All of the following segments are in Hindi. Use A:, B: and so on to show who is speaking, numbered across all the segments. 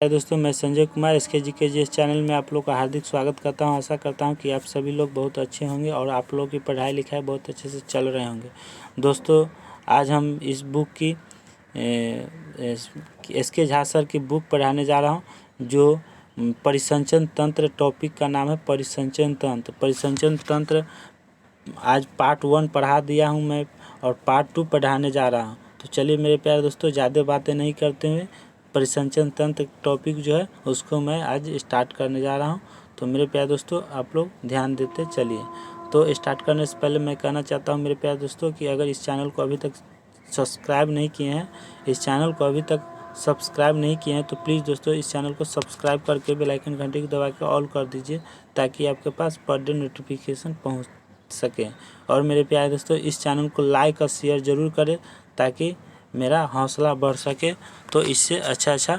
A: दोस्तों, मैं संजय कुमार SKGKGS चैनल में आप लोग का हार्दिक स्वागत करता हूं। आशा करता हूं कि आप सभी लोग बहुत अच्छे होंगे और आप लोगों की पढ़ाई लिखाई बहुत अच्छे से चल रहे होंगे। दोस्तों, आज हम इस बुक की SK झा सर की बुक पढ़ाने जा रहा हूं, जो परिसंचन तंत्र टॉपिक का नाम है। परिसंचन तंत्र आज पार्ट 1 पढ़ा दिया हूं मैं और पार्ट 2 पढ़ाने जा रहा हूं। तो चलिए मेरे प्यारे दोस्तों, ज़्यादा बातें नहीं करते हुए परिसंचन तंत्र टॉपिक जो है उसको मैं आज स्टार्ट करने जा रहा हूं। तो मेरे प्यारे दोस्तों, आप लोग ध्यान देते चलिए। तो स्टार्ट करने से पहले मैं कहना चाहता हूं मेरे प्यारे दोस्तों कि अगर इस चैनल को अभी तक सब्सक्राइब नहीं किए हैं तो प्लीज़ दोस्तों इस चैनल को सब्सक्राइब करके बेल आइकन घंटे को दबा के ऑल कर दीजिए, ताकि आपके पास पर डे नोटिफिकेशन पहुँच सके। और मेरे प्यारे दोस्तों, इस चैनल को लाइक और शेयर ज़रूर करें, ताकि मेरा हौसला बढ़ सके। तो इससे अच्छा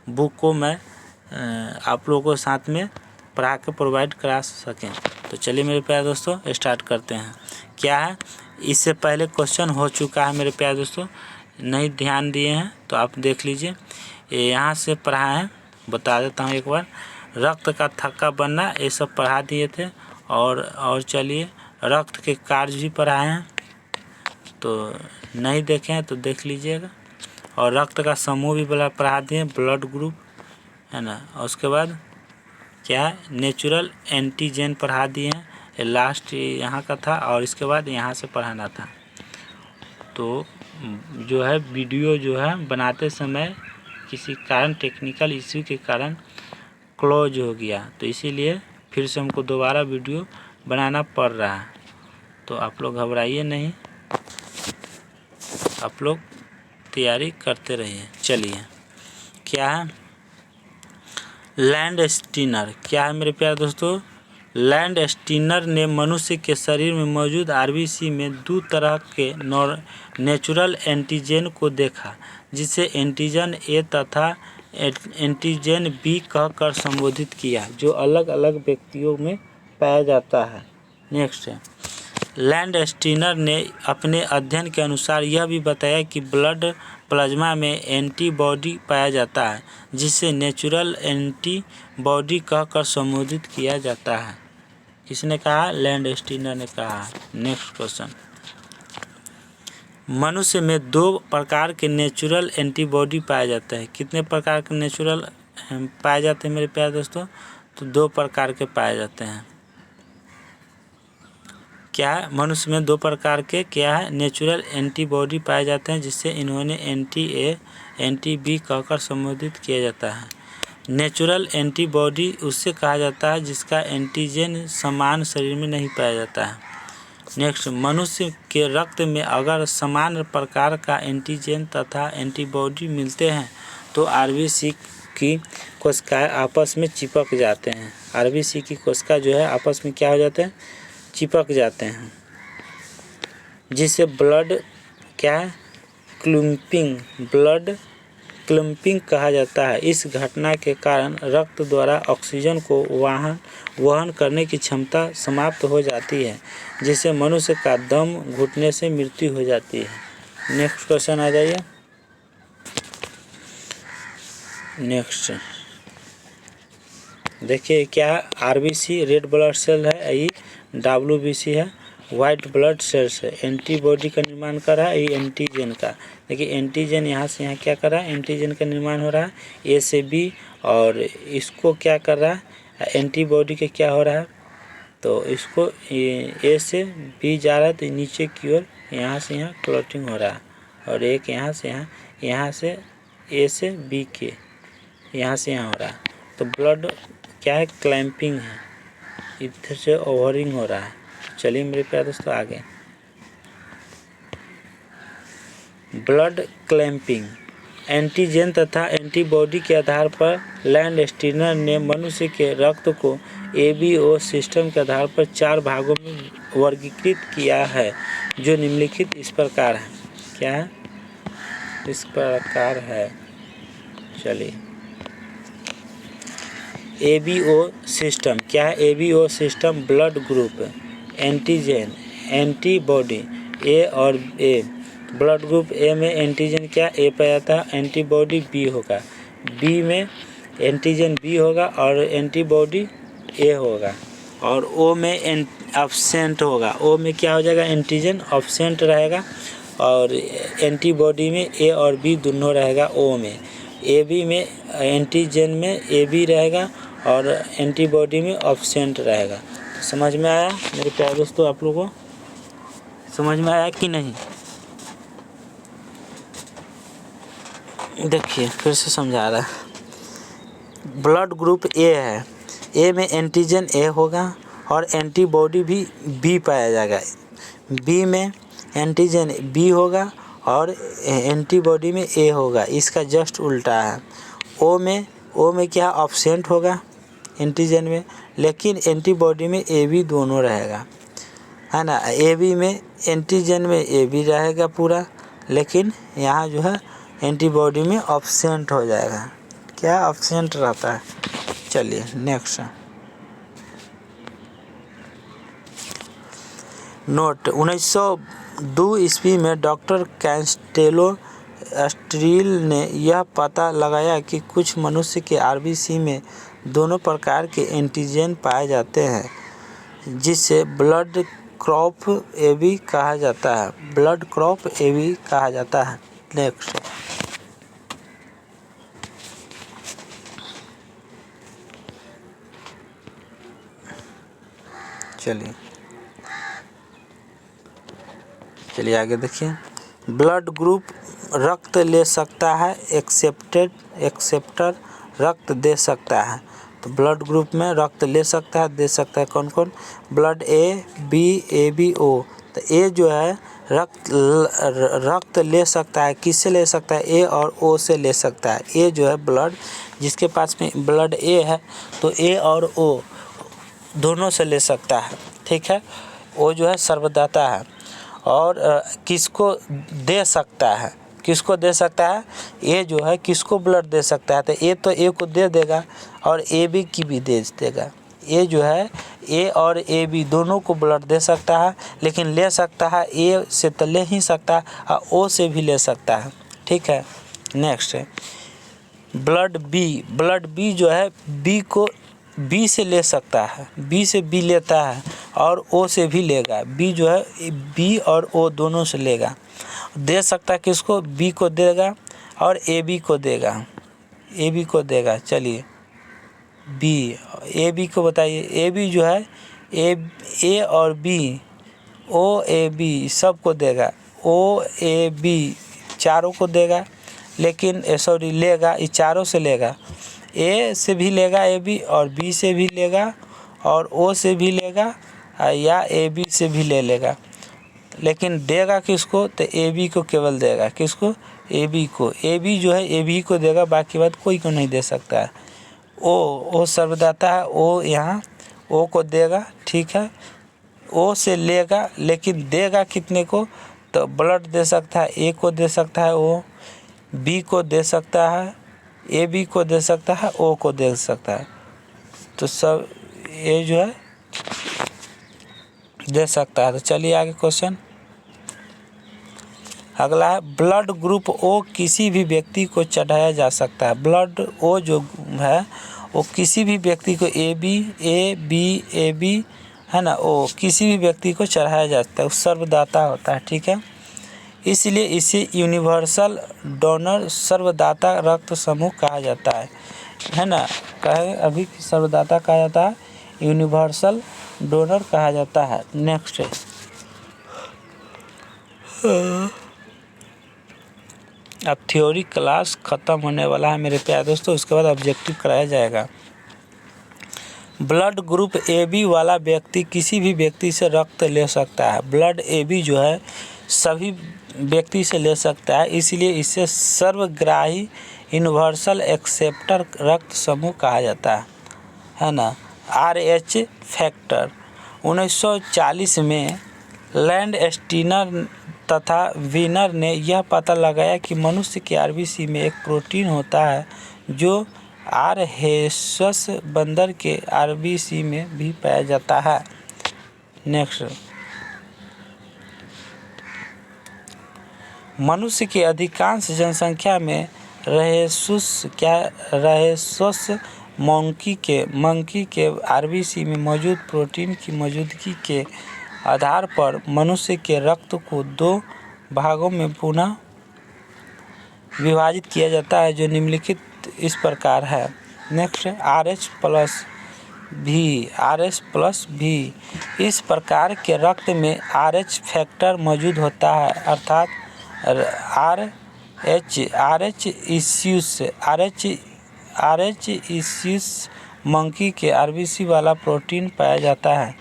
A: बुक को मैं आप लोगों को साथ में पढ़ा के प्रोवाइड करा सकें। तो चलिए मेरे प्यारे दोस्तों, स्टार्ट करते हैं। क्या है, इससे पहले क्वेश्चन हो चुका है मेरे प्यारे दोस्तों, नहीं ध्यान दिए हैं तो आप देख लीजिए। यहाँ से पढ़ा है, बता देता हूँ एक बार। रक्त का थक्का बनना, ये सब पढ़ा दिए थे। और चलिए, रक्त के कार्य भी पढ़ाए हैं, तो नहीं देखे हैं तो देख लीजिएगा। और रक्त का समूह भी पढ़ा दिए, ब्लड ग्रुप है ना। और उसके बाद क्या है, नेचुरल एंटीजन पढ़ा दिए हैं। ये लास्ट यहाँ का था और इसके बाद यहाँ से पढ़ाना था। तो जो है वीडियो जो है बनाते समय किसी कारण, टेक्निकल इश्यू के कारण क्लोज हो गया, तो इसीलिए फिर से हमको दोबारा वीडियो बनाना पड़ रहा है। तो आप लोग घबराइए नहीं, आप लोग तैयारी करते रहिए। चलिए, क्या है, लैंडस्टीनर। क्या है मेरे प्यारे दोस्तों, लैंडस्टीनर ने मनुष्य के शरीर में मौजूद RBC में 2 तरह के नेचुरल एंटीजन को देखा, जिसे एंटीजन A तथा एंटीजन B कहकर संबोधित किया, जो अलग अलग व्यक्तियों में पाया जाता है। नेक्स्ट है, लैंडस्टीनर ने अपने अध्ययन के अनुसार यह भी बताया कि ब्लड प्लाज्मा में एंटीबॉडी पाया जाता है, जिसे नेचुरल एंटीबॉडी कहकर संबोधित किया जाता है। किसने कहा? लैंडस्टीनर ने कहा। नेक्स्ट क्वेश्चन, मनुष्य में 2 प्रकार के नेचुरल एंटीबॉडी पाए जाते हैं। कितने प्रकार के नेचुरल पाए जाते हैं मेरे प्यारे दोस्तों? तो 2 प्रकार के पाए जाते हैं। क्या है, मनुष्य में 2 प्रकार के क्या है, नेचुरल एंटीबॉडी पाए जाते हैं, जिससे इन्होंने एंटी-A एंटी-B कहकर संबोधित किया जाता है। नेचुरल एंटीबॉडी उससे कहा जाता है जिसका एंटीजन समान शरीर में नहीं पाया जाता है। नेक्स्ट, मनुष्य के रक्त में अगर समान प्रकार का एंटीजन तथा एंटीबॉडी मिलते हैं तो RBC की कोशिकाएं आपस में चिपक जाते हैं। RBC की कोशिका जो है आपस में क्या हो जाते हैं, चिपक जाते हैं, जिसे ब्लड क्या है, ब्लड क्लम्पिंग कहा जाता है। इस घटना के कारण रक्त द्वारा ऑक्सीजन को वहन करने की क्षमता समाप्त हो जाती है, जिससे मनुष्य का दम घुटने से मृत्यु हो जाती है। नेक्स्ट क्वेश्चन आ जाइए। नेक्स्ट देखिए, क्या RBC रेड ब्लड सेल है, ये WBC है वाइट ब्लड सेल्स है। एंटीबॉडी का निर्माण कर रहा है, ये एंटीजन का। देखिए, एंटीजन यहाँ से यहाँ क्या कर रहा है, एंटीजन का निर्माण हो रहा है A से B, और इसको क्या कर रहा है, एंटीबॉडी के क्या हो रहा है, तो इसको A से B जा रहा है, तो नीचे की ओर यहाँ से यहाँ क्लॉटिंग हो रहा है, और एक यहाँ से यहाँ से A से B के यहाँ से यहाँ हो रहा है। तो ब्लड क्या है, क्लैंपिंग है, इधर से ओवरिंग हो रहा है। चलिए मेरे प्यारे दोस्तों, आगे ब्लड क्लैंपिंग। एंटीजन तथा एंटीबॉडी के आधार पर लैंडस्टीनर ने मनुष्य के रक्त को ABO सिस्टम के आधार पर 4 भागों में वर्गीकृत किया है, जो निम्नलिखित इस प्रकार है। क्या है, इस प्रकार है। चलिए, ABO सिस्टम क्या है, ABO system blood group, antigen, antibody A और A। ब्लड ग्रुप A में एंटीजन क्या, A पाया जाता है, एंटीबॉडी B होगा। B में एंटीजन बी होगा और एंटीबॉडी ए होगा, और ओ में एब्सेंट होगा। ओ में क्या हो जाएगा, एंटीजन एब्सेंट रहेगा, और एंटीबॉडी में ए और बी दोनों रहेगा ओ में। ए बी में एंटीजन में ए बी रहेगा और एंटीबॉडी में एब्सेंट रहेगा। समझ में आया मेरे प्यारे दोस्तों? आप लोगों को समझ में आया कि नहीं? देखिए फिर से समझा रहा है। ब्लड ग्रुप ए है, ए में एंटीजन ए होगा और एंटीबॉडी भी बी पाया जाएगा। बी में एंटीजन बी होगा और एंटीबॉडी में ए होगा। इसका जस्ट उल्टा है। ओ में क्या एब्सेंट होगा एंटीजन में, लेकिन एंटीबॉडी में ए बी दोनों रहेगा, है ना। ए बी में एंटीजन में ए बी रहेगा पूरा, लेकिन यहाँ जो है एंटीबॉडी में एब्सेंट हो जाएगा। क्या एब्सेंट रहता है? चलिए नेक्स्ट। नोट, 1902 ईस्वी में डॉक्टर कैस्टेलो स्टील ने यह पता लगाया कि कुछ मनुष्य के आरबीसी में दोनों प्रकार के एंटीजन पाए जाते हैं, जिसे ब्लड क्रॉप एबी कहा जाता है। ब्लड क्रॉप एबी कहा जाता है। नेक्स्ट। चलिए आगे देखिए। ब्लड ग्रुप रक्त ले सकता है, एक्सेप्टर रक्त दे सकता है। तो ब्लड ग्रुप में रक्त ले सकता है, दे सकता है कौन कौन? Blood A B O. तो ए जो है रक्त ले सकता है, किससे ले सकता है? ए और ओ से ले सकता है। ए जो है ब्लड, जिसके पास में ब्लड ए है तो ए और ओ दोनों से ले सकता है, ठीक है। वो जो है सर्वदाता है। और किसको दे सकता है? किसको दे सकता है? ए जो है किसको ब्लड दे सकता है? तो ए तो ए को दे देगा और ए बी की भी दे देगा। ए जो है ए और ए बी दोनों को ब्लड दे सकता है, लेकिन ले सकता है ए से तो ले ही सकता है और ओ से भी ले सकता है, ठीक है। नेक्स्ट है ब्लड बी जो है बी को बी से ले सकता है, बी से बी लेता है और ओ से भी लेगा। बी जो है बी और ओ दोनों से लेगा, दे सकता है किसको? बी को देगा और ए बी को देगा। चलिए बी ए बी को बताइए। ए बी जो है ए और बी, ओ ए बी सबको देगा। ओ ए बी चारों को देगा, लेकिन लेगा, ये चारों से लेगा। ए से भी लेगा ए बी, और बी से भी लेगा, और ओ से भी लेगा, या ए बी से भी ले लेगा। लेकिन देगा किसको? तो ए बी को केवल देगा। किसको? ए बी को। ए बी जो है ए बी को देगा, बाकी बात कोई को नहीं दे सकता है। ओ सर्वदाता है, ओ यहाँ ओ को देगा, ठीक है। ओ से लेगा, लेकिन देगा कितने को? तो ब्लड दे सकता है, ए को दे सकता है, ओ बी को दे सकता है, ए बी को दे सकता है, ओ को दे सकता है। तो सब ए जो है दे सकता है। तो चलिए आगे क्वेश्चन अगला है। ब्लड ग्रुप ओ किसी भी व्यक्ति को चढ़ाया जा सकता है। ब्लड ओ जो है वो किसी भी व्यक्ति को ए बी है ना, ओ किसी भी व्यक्ति को चढ़ाया जाता है, सर्वदाता होता है, ठीक है। इसलिए इसे यूनिवर्सल डोनर सर्वदाता रक्त समूह कहा जाता है ना। कहे अभी सर्वदाता कहा जाता है, यूनिवर्सल डोनर कहा जाता है। नेक्स्ट है अब थ्योरी क्लास ख़त्म होने वाला है मेरे प्यारे दोस्तों, उसके बाद ऑब्जेक्टिव कराया जाएगा। ब्लड ग्रुप ए बी वाला व्यक्ति किसी भी व्यक्ति से रक्त ले सकता है। ब्लड ए बी जो है सभी व्यक्ति से ले सकता है, इसलिए इसे सर्वग्राही यूनिवर्सल एक्सेप्टर रक्त समूह कहा जाता है ना। RH फैक्टर 1940 में लैंड स्टीनर तथा वीनर ने यह पता लगाया कि मनुष्य के आरबीसी में एक प्रोटीन होता है जो आरहेसस बंदर के आरबीसी में भी पाया जाता है। नेक्स्ट, मनुष्य की अधिकांश जनसंख्या में रहेसुस मंकी के आरबीसी में मौजूद प्रोटीन की मौजूदगी के आधार पर मनुष्य के रक्त को 2 भागों में पुनः विभाजित किया जाता है, जो निम्नलिखित इस प्रकार है। नेक्स्ट, RH प्लस भी। इस प्रकार के रक्त में RH फैक्टर मौजूद होता है, अर्थात RH इश्यूस मंकी के आरबीसी वाला प्रोटीन पाया जाता है।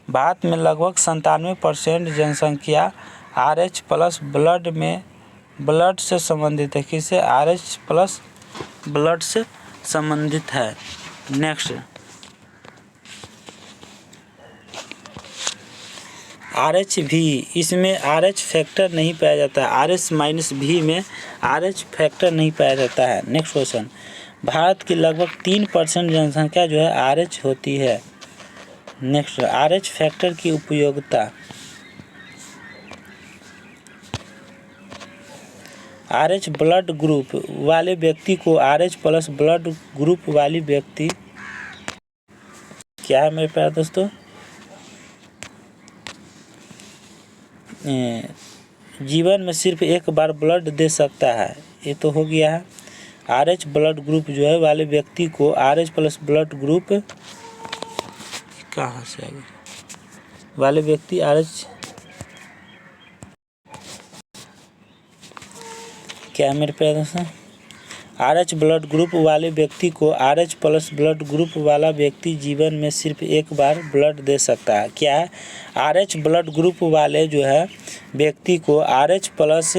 A: भारत में लगभग 97% जनसंख्या RH प्लस ब्लड से संबंधित है। किससे? RH प्लस ब्लड से संबंधित है। नेक्स्ट, RH भी, इसमें RH फैक्टर नहीं पाया जाता है। RH-भी में RH फैक्टर नहीं पाया जाता है। नेक्स्ट क्वेश्चन, भारत की लगभग 3% जनसंख्या जो है RH होती है। नेक्स्ट, RH फैक्टर की उपयोगिता। RH ब्लड ग्रुप वाले व्यक्ति को RH प्लस ब्लड ग्रुप वाली व्यक्ति क्या है मेरे प्यारे दोस्तों? जीवन में सिर्फ एक बार ब्लड दे सकता है। ये तो हो गया है। RH ब्लड ग्रुप जो है वाले व्यक्ति को RH प्लस ब्लड ग्रुप कहाँ से आएगा वाले व्यक्ति RH क्या है मेरे प्यारे दोस्तों? RH ब्लड ग्रुप वाले व्यक्ति को RH प्लस ब्लड ग्रुप वाला व्यक्ति जीवन में सिर्फ एक बार ब्लड दे सकता है। क्या है? RH ब्लड ग्रुप वाले जो है व्यक्ति को RH प्लस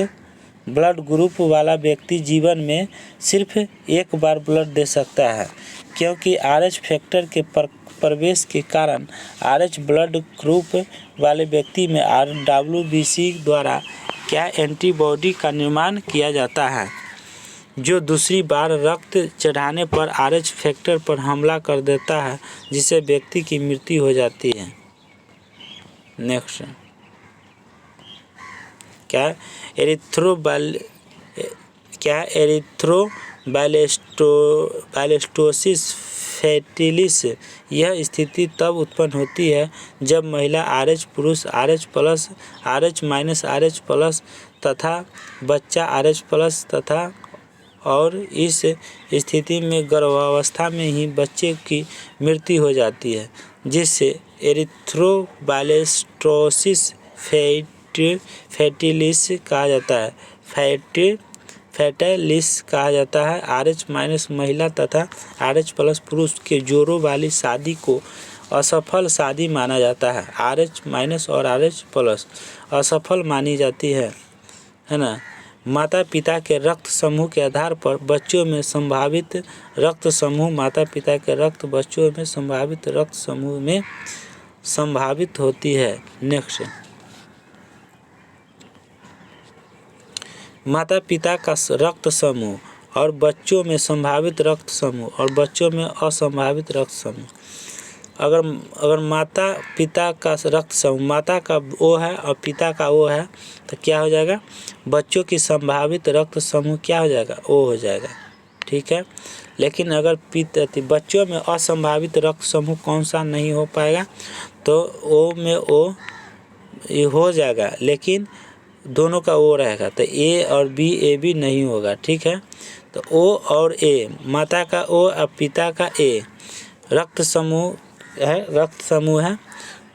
A: ब्लड ग्रुप वाला व्यक्ति जीवन में सिर्फ एक बार ब्लड दे सकता है, क्योंकि RH फैक्टर के प्रवेश के कारण RH ब्लड ग्रुप वाले व्यक्ति में WBC द्वारा क्या एंटीबॉडी का निर्माण किया जाता है, जो दूसरी बार रक्त चढ़ाने पर RH फैक्टर पर हमला कर देता है, जिससे व्यक्ति की मृत्यु हो जाती है। नेक्स्ट, क्या एरिथ्रोबायलेस्टोसिस फैटिलिस। यह स्थिति तब उत्पन्न होती है जब महिला RH, पुरुष RH प्लस, RH-RH प्लस तथा बच्चा RH प्लस तथा और इस स्थिति में गर्भावस्था में ही बच्चे की मृत्यु हो जाती है, जिससे एरिथ्रोबायलेस्टोसिस फैटिलिस कहा जाता है। फैटिलिस कहा जाता है। RH- महिला तथा RH प्लस पुरुष के जोड़ों वाली शादी को असफल शादी माना जाता है। RH- और RH प्लस असफल मानी जाती है ना। माता पिता के रक्त समूह के आधार पर बच्चों में संभावित रक्त समूह माता पिता के रक्त बच्चों में संभावित रक्त समूह में संभावित होती है। नेक्स्ट, माता पिता का रक्त समूह और बच्चों में संभावित रक्त समूह और बच्चों में असंभावित रक्त समूह। अगर माता पिता का रक्त समूह माता का O है और पिता का O है तो क्या हो जाएगा? बच्चों की संभावित रक्त समूह क्या हो जाएगा? O हो जाएगा। ठीक है, लेकिन अगर बच्चों में असंभावित रक्त समूह कौन सा नहीं हो पाएगा? तो O में O हो जाएगा, लेकिन दोनों का O रहेगा, तो A और B AB नहीं होगा। ठीक है, तो O और A, माता का O और पिता का A रक्त समूह है,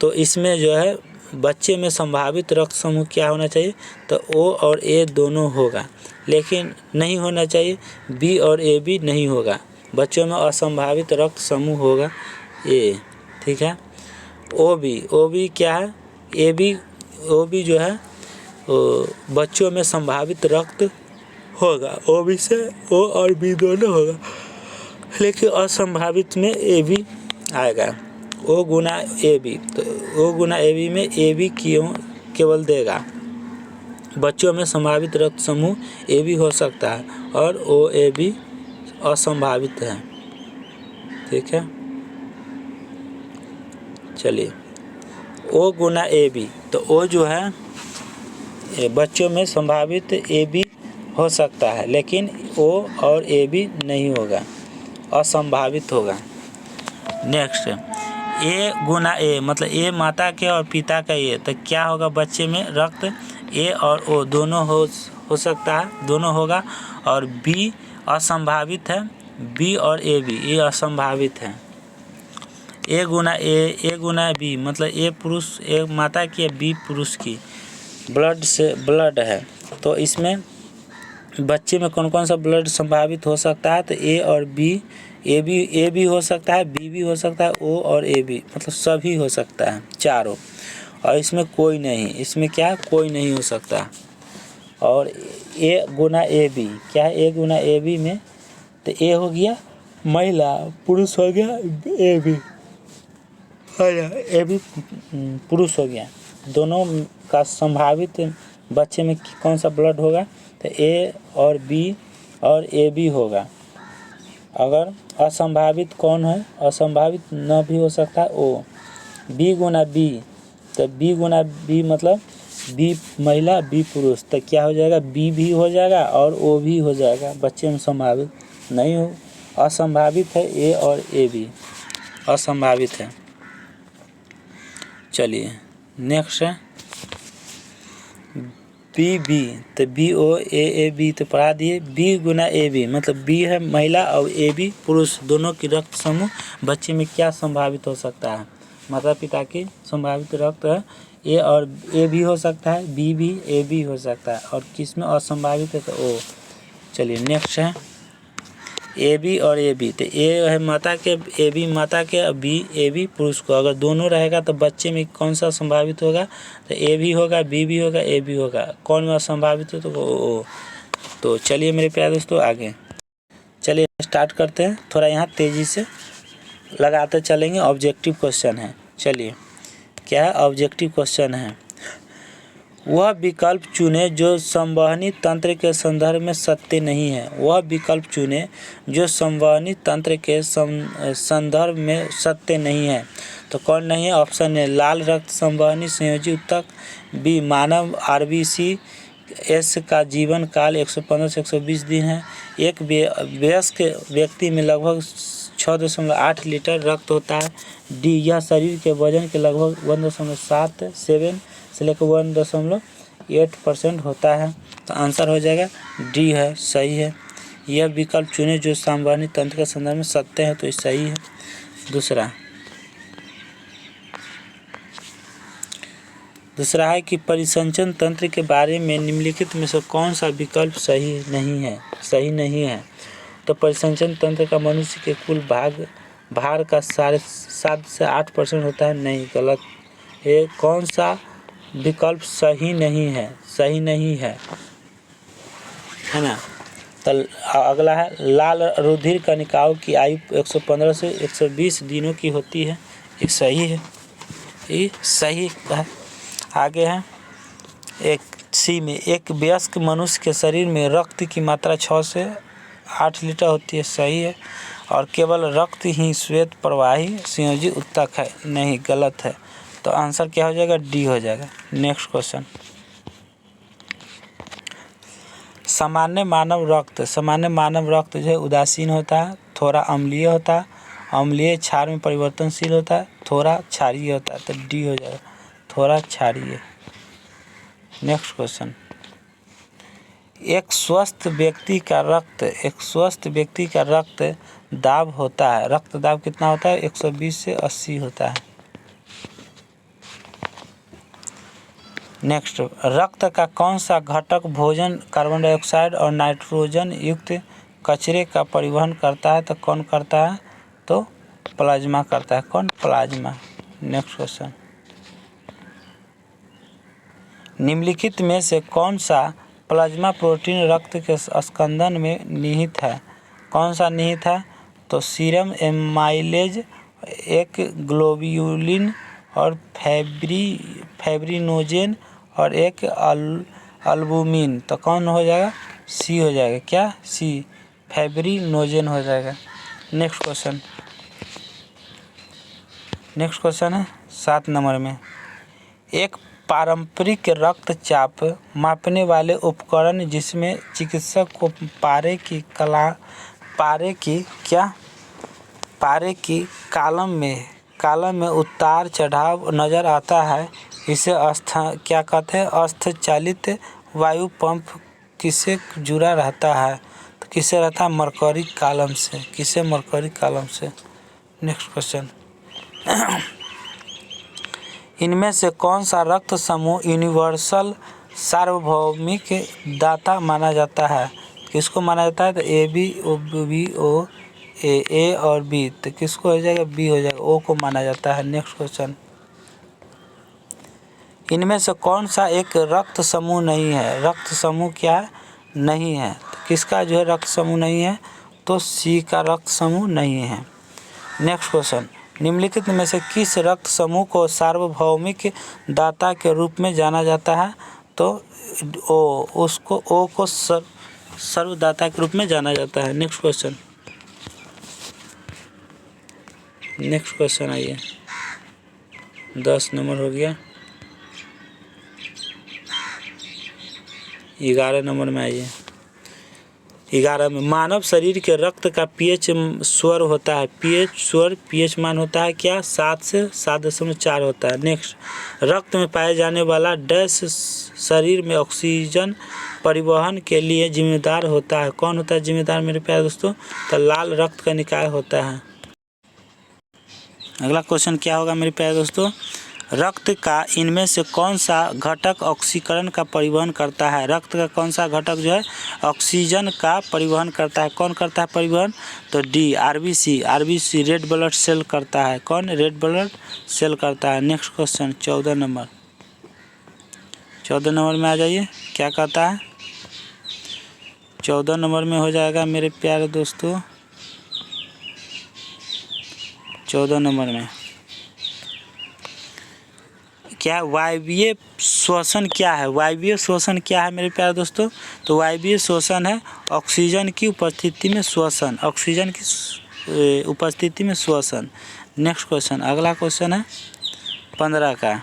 A: तो इसमें जो है बच्चे में संभावित रक्त समूह क्या होना चाहिए? तो O और A दोनों होगा, लेकिन नहीं होना चाहिए B और AB नहीं होगा। बच्चों में असंभावित रक्त समूह होगा A। ठीक है, OB क्या है? OB जो है बच्चों में संभावित रक्त होगा। OB से O और B दोनों होगा, लेकिन असंभावित में AB आएगा। O गुना AB, तो O गुना AB में AB केवल देगा। बच्चों में संभावित रक्त समूह AB हो सकता है और OAB असंभावित है। ठीक है, चलिए O गुना AB, तो O जो है बच्चों में संभावित AB हो सकता है, लेकिन ओ और ए भी नहीं होगा, असंभावित होगा। नेक्स्ट, ए गुना ए मतलब ए माता के और पिता का ए, तो क्या होगा बच्चे में? रक्त ए और ओ दोनों हो सकता है, दोनों होगा। और बी असंभावित है, बी और ए बी ये असंभावित है। ए गुना बी मतलब ए पुरुष, ए माता की या बी पुरुष की, ब्लड से ब्लड है, तो इसमें बच्चे में कौन कौन सा ब्लड संभावित हो सकता है? तो ए और बी, ए भी हो सकता है, बी भी हो सकता है, ओ और ए भी, मतलब सभी हो सकता है, चारों। और इसमें कोई नहीं, इसमें क्या कोई नहीं हो सकता। और ए गुना ए बी क्या है? ए गुना ए बी में तो ए हो गया महिला, पुरुष हो गया ए बी, ए भी पुरुष हो गया। दोनों का संभावित बच्चे में कौन सा ब्लड होगा? तो ए और बी और ए बी होगा। अगर असंभावित कौन है? असंभावित न भी हो सकता है ओ। बी गुना बी, तो बी गुना बी मतलब बी महिला बी पुरुष, तो क्या हो जाएगा? बी भी हो जाएगा और ओ भी हो जाएगा। बच्चे में संभावित नहीं हो, असंभावित है ए और ए बी, असंभावित है। चलिए नेक्स्ट है बी बी, तो बी ओ ए बी तो पढ़ा दिए। बी गुना ए बी मतलब बी है महिला और ए बी पुरुष, दोनों की रक्त समूह बच्चे में क्या संभावित हो सकता है? माता पिता की संभावित रक्त है, ए और ए भी हो सकता है, बी भी ए भी हो सकता है, और किस में असंभावित है? तो ओ। चलिए नेक्स्ट है ए बी और ए बी, तो ए है माता के, ए बी माता के, बी ए बी पुरुष को। अगर दोनों रहेगा तो बच्चे में कौन सा संभावित होगा? तो ए भी होगा, बी भी होगा, ए भी होगा। कौन में असंभावित हो? तो ओ। तो चलिए मेरे प्यारे दोस्तों आगे चलिए स्टार्ट करते हैं। थोड़ा यहाँ तेज़ी से लगाते चलेंगे, ऑब्जेक्टिव क्वेश्चन है। चलिए क्या है? ऑब्जेक्टिव क्वेश्चन है, वह विकल्प चुने जो संवहनी तंत्र के संदर्भ में सत्य नहीं है। वह विकल्प चुने जो संवहनी तंत्र के संदर्भ में सत्य नहीं है। तो कौन नहीं है? ऑप्शन ए लाल रक्त संवहनी संयोजी ऊतक, बी मानव आरबीसी एस का जीवन काल 115 से 120 दिन है। एक वयस्क व्यक्ति में लगभग 6.8 लीटर रक्त होता है। डी यह शरीर के वजन के लगभग 1.7 से लेकर 1.8% होता है। तो आंसर हो जाएगा डी है, सही है। यह विकल्प चुने जो संवहनी तंत्र के संदर्भ में सत्य है, तो ये सही है। दूसरा है कि परिसंचन तंत्र के बारे में निम्नलिखित में से कौन सा विकल्प सही नहीं है। तो परिसंचन तंत्र का मनुष्य के कुल भार का 7.5 से 8% होता है। नहीं, गलत। ये कौन सा विकल्प सही नहीं है ना? तो अगला है लाल रुधिर कणिकाओं की आयु 115 से 120 दिनों की होती है। ये सही है, ये सही है। आगे है एक सी में, एक वयस्क मनुष्य के शरीर में रक्त की मात्रा 6 से 8 लीटर होती है। सही है। और केवल रक्त ही श्वेत प्रवाही संयोजी ऊतक है। नहीं, गलत है। तो आंसर क्या हो जाएगा? डी हो जाएगा। नेक्स्ट क्वेश्चन, सामान्य मानव रक्त जो है उदासीन होता है, थोड़ा अम्लीय होता है, अम्लीय क्षार में परिवर्तनशील होता है, थोड़ा क्षारीय होता है। तो डी हो जाएगा, थोड़ा क्षारीय। नेक्स्ट क्वेश्चन, एक स्वस्थ व्यक्ति का रक्त दाब होता है, रक्त दाब कितना होता है? 120 से 80 होता है। नेक्स्ट, रक्त का कौन सा घटक भोजन, कार्बन डाइऑक्साइड और नाइट्रोजन युक्त कचरे का परिवहन करता है? तो कौन करता है? तो प्लाज्मा करता है। कौन? प्लाज्मा। नेक्स्ट क्वेश्चन, निम्नलिखित में से कौन सा प्लाज्मा प्रोटीन रक्त के स्कंदन में निहित है? कौन सा निहित है? तो सीरम एमाइलेज, एक ग्लोब्यूलिन और फैब्रिनोजेन और एक अल्बुमिन। तो कौन हो जाएगा? सी हो जाएगा। क्या? सी, फैब्रिनोजेन हो जाएगा। नेक्स्ट क्वेश्चन है 7 नंबर में, एक पारंपरिक रक्तचाप मापने वाले उपकरण जिसमें चिकित्सक को पारे की कॉलम में उतार चढ़ाव नजर आता है, इसे क्या कहते हैं? हस्तचालित वायु पंप किससे जुड़ा रहता है? तो किससे रहता है? मरकरी कॉलम से। किससे? मरकरी कॉलम से। नेक्स्ट क्वेश्चन, इनमें से कौन सा रक्त समूह यूनिवर्सल सार्वभौमिक दाता माना जाता है? किसको माना जाता है? तो ए बी ओ बी ओ ए और बी, तो किसको हो जाएगा? बी हो जाएगा, ओ को माना जाता है। नेक्स्ट क्वेश्चन, इनमें से कौन सा एक रक्त समूह नहीं है? रक्त समूह क्या नहीं है? तो किसका जो है रक्त समूह नहीं है? तो सी का रक्त समूह नहीं है। नेक्स्ट क्वेश्चन, निम्नलिखित में से किस रक्त समूह को सार्वभौमिक दाता के रूप में जाना जाता है? तो ओ को सर्वदाता के रूप में जाना जाता है। नेक्स्ट क्वेश्चन आइए, 10 नंबर हो गया। 11 नंबर में आइए। 11 में, मानव शरीर के रक्त का पीएच स्वर होता है। पीएच मान होता है क्या? 7 से 7.4 होता है। नेक्स्ट, रक्त में पाए जाने वाला डैश शरीर में ऑक्सीजन परिवहन के लिए जिम्मेदार होता है। कौन होता है जिम्मेदार मेरे प्यारे दोस्तों? तो लाल रक्त का निकाय होता है। अगला क्वेश्चन क्या होगा मेरे प्यारे दोस्तों? रक्त का इनमें से कौन सा घटक ऑक्सीकरण का परिवहन करता है? रक्त का कौन सा घटक जो है ऑक्सीजन का परिवहन करता है? कौन करता है परिवहन? तो D, RBC red blood cell करता है। कौन? रेड ब्लड सेल करता है। नेक्स्ट क्वेश्चन, 14 नंबर में आ जाइए। क्या कहता है? 14 नंबर में हो जाएगा मेरे प्यारे दोस्तों, 14 नंबर में क्या? वायवीय श्वसन क्या है? वायवीय श्वसन क्या है मेरे प्यारे दोस्तों? तो वायवीय श्वसन है ऑक्सीजन की उपस्थिति में श्वसन। नेक्स्ट क्वेश्चन, अगला क्वेश्चन है 15 का।